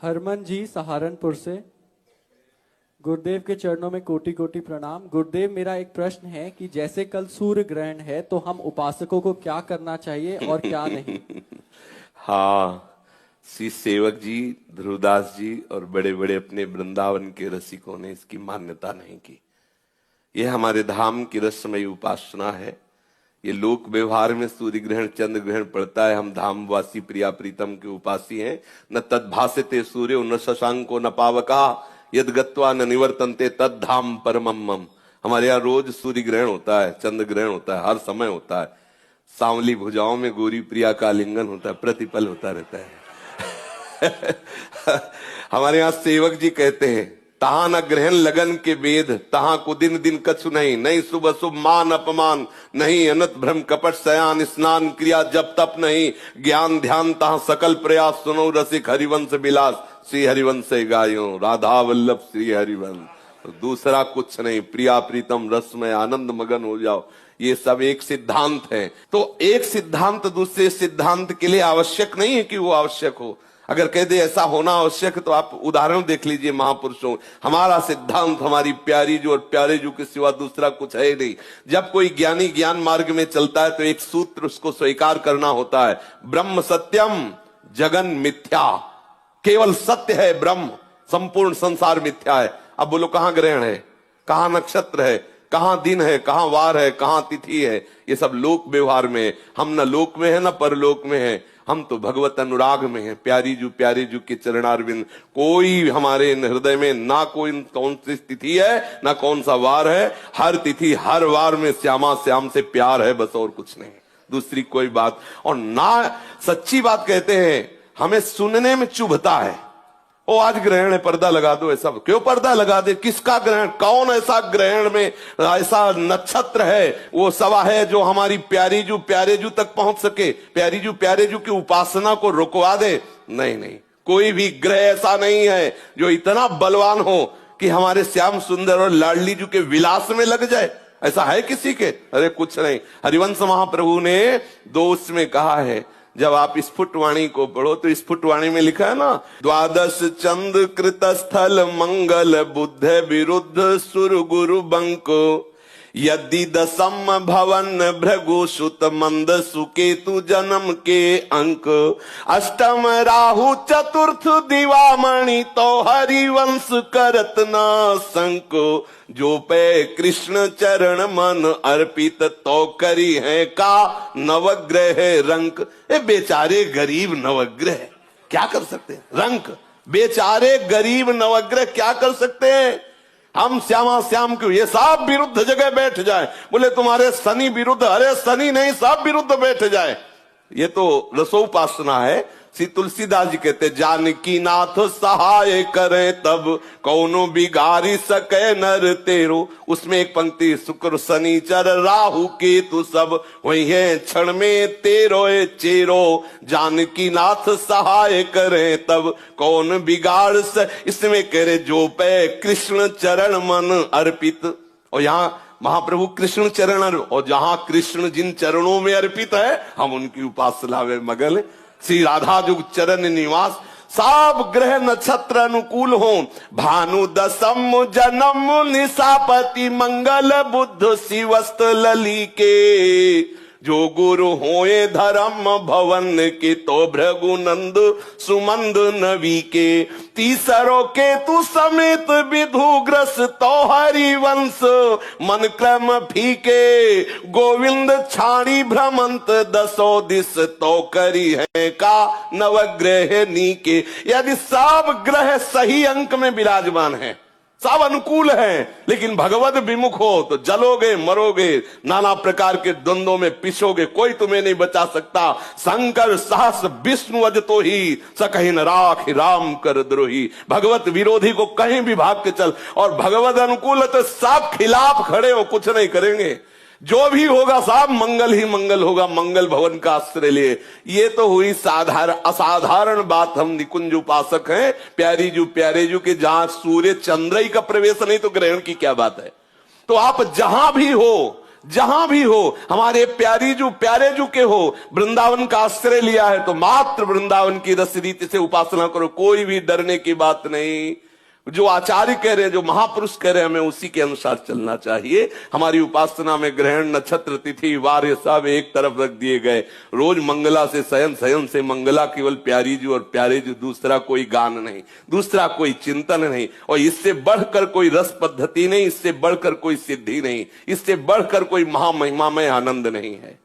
हरमन जी सहारनपुर से। गुरुदेव के चरणों में कोटि कोटि प्रणाम। गुरुदेव, मेरा एक प्रश्न है कि जैसे कल सूर्य ग्रहण है तो हम उपासकों को क्या करना चाहिए और क्या नहीं? हाँ, श्री सेवक जी, ध्रुवदास जी और बड़े बड़े अपने वृंदावन के रसिकों ने इसकी मान्यता नहीं की। यह हमारे धाम की रसमयी उपासना है। ये लोक व्यवहार में सूर्य ग्रहण चंद्र ग्रहण पड़ता है, हम धामवासी प्रिया प्रीतम के उपासी हैं। न तद्भासते सूर्यो न शशांको न पावका यद गत्वा न निवर्तन्ते तद धाम परमम मम। हमारे यहाँ रोज सूर्य ग्रहण होता है, चंद्र ग्रहण होता है, हर समय होता है। सांवली भुजाओं में गोरी प्रिया का आलिंगन होता है, प्रतिपल होता रहता है। हमारे यहाँ सेवक जी कहते हैं, तहां न ग्रहण लगन के वेद, तहां को दिन दिन कछु नहीं, नहीं शुभ अशुभ मान अपमान, नहीं अनत भ्रम कपट सयान, स्नान क्रिया जप तप नहीं, ज्ञान ध्यान तहां सकल प्रयास, सुनो रसिक हरिवंश विलास, श्री हरिवंश गायो राधा वल्लभ श्री हरिवंश। तो दूसरा कुछ नहीं, प्रिया प्रीतम रस में आनंद मगन हो जाओ। ये सब एक सिद्धांत है। तो एक सिद्धांत दूसरे सिद्धांत के लिए आवश्यक नहीं है कि वो आवश्यक हो। अगर कह दे ऐसा होना आवश्यक है तो आप उदाहरण देख लीजिए महापुरुषों। हमारा सिद्धांत हमारी प्यारी जो और प्यारे जो के सिवा दूसरा कुछ है नहीं। जब कोई ज्ञानी ज्ञान मार्ग में चलता है तो एक सूत्र उसको स्वीकार करना होता है, ब्रह्म सत्यम जगन मिथ्या। केवल सत्य है ब्रह्म, संपूर्ण संसार मिथ्या है। अब बोलो कहां ग्रहण है, कहां नक्षत्र है, कहां दिन है, कहां वार है, कहां तिथि है? ये सब लोक व्यवहार में है। हम न लोक में है न परलोक में है, हम तो भगवत अनुराग में हैं। प्यारी जू के चरणारविंद। कोई हमारे हृदय में ना कोई कौन सी तिथि है ना कौन सा वार है, हर तिथि हर वार में श्यामा श्याम से प्यार है, बस और कुछ नहीं, दूसरी कोई बात। और ना सच्ची बात कहते हैं, हमें सुनने में चुभता है, ओ आज ग्रहण है पर्दा लगा दो। ऐसा क्यों पर्दा लगा दे? किसका ग्रहण? कौन ऐसा ग्रहण में ऐसा नक्षत्र है वो सवा है जो हमारी प्यारे जू तक पहुंच सके, प्यारे जू की उपासना को रुकवा दे? नहीं नहीं, कोई भी ग्रह ऐसा नहीं है जो इतना बलवान हो कि हमारे श्याम सुंदर और लाडली जू के विलास में लग जाए। ऐसा है किसी के? अरे कुछ नहीं। हरिवंश महाप्रभु ने दोष में कहा है, जब आप स्फुटवाणी को पढ़ो तो स्फुटवाणी में लिखा है ना, द्वादश चंद्र कृत स्थल मंगल बुद्ध विरुद्ध सुर गुरु बंको यदि दशम भवन भृगु सुत मंद सुकेतु जन्म के अंक अष्टम राहु चतुर्थ दिवामणि तो हरिवंश करत ना संको जो पे कृष्ण चरण मन अर्पित तो करी है का नवग्रह रंक। ए बेचारे गरीब नवग्रह क्या कर सकते हैं? रंक बेचारे गरीब नवग्रह क्या कर सकते हैं? हम श्यामा श्याम क्यों ये सब विरुद्ध जगह बैठ जाए। बोले तुम्हारे शनि विरुद्ध, अरे शनि नहीं सब विरुद्ध बैठ जाए। ये तो रसोपासना है। श्री तुलसीदास जी कहते, जानकी नाथ सहाय करे तब कौनो बिगारी सके नर तेरो। उसमें एक पंक्ति, शुक्र शनिचर राहु केतु सब वही है क्षण में तेरो चेरो। जानकी नाथ सहाय करे तब कौन बिगाड़ स। इसमें कह रहे जो पे कृष्ण चरण मन अर्पित। और यहाँ महाप्रभु कृष्ण चरण, और जहां कृष्ण जिन चरणों में अर्पित है हम उनकी उपासना में मगन। श्री राधा जुग चरण निवास। सब ग्रह नक्षत्र अनुकूल हो, भानु दशम जन्म निशापति मंगल बुद्ध शिवस्त लली के। जो गुरु होए धर्म भवन के तो भृगुनंद सुमंद नवी के। तीसरो के तु समेत विधुग्रस तो हरिवंश मन क्रम फीके। गोविंद छाड़ी भ्रमंत दसो दिस तो करी है का नवग्रह नीके। यदि सब ग्रह सही अंक में विराजमान है, सब अनुकूल है, लेकिन भगवत विमुख हो तो जलोगे मरोगे, नाना प्रकार के द्वंद्वों में पिसोगे, कोई तुम्हें नहीं बचा सकता। शंकर सहस विष्णु अज तो ही सकहि न राख राम कर द्रोही। भगवत विरोधी को कहीं भी भाग के चल, और भगवत अनुकूल है तो सब खिलाफ खड़े हो, कुछ नहीं करेंगे। जो भी होगा सब मंगल ही मंगल होगा, मंगल भवन का आश्रय लिए। ये तो हुई साधारण असाधारण बात। हम निकुंज उपासक हैं, प्यारे जू के जहां सूर्य चंद्र ही का प्रवेश नहीं तो ग्रहण की क्या बात है। तो आप जहां भी हो, जहां भी हो, हमारे प्यारे जू के हो, वृंदावन का आश्रय लिया है तो मात्र वृंदावन की रस रीति से उपासना करो, कोई भी डरने की बात नहीं। जो आचार्य कह रहे हैं, जो महापुरुष कह रहे हैं, हमें उसी के अनुसार चलना चाहिए। हमारी उपासना में ग्रहण, नक्षत्र, तिथि, वार ये सब एक तरफ रख दिए गए। रोज मंगला से शयन, शयन से मंगला, केवल प्यारी जी और प्यारे जी, दूसरा कोई गान नहीं, दूसरा कोई चिंतन नहीं, और इससे बढ़कर कोई रस पद्धति नहीं, इससे बढ़कर कोई सिद्धि नहीं, इससे बढ़कर कोई महामहिमामय आनंद नहीं है।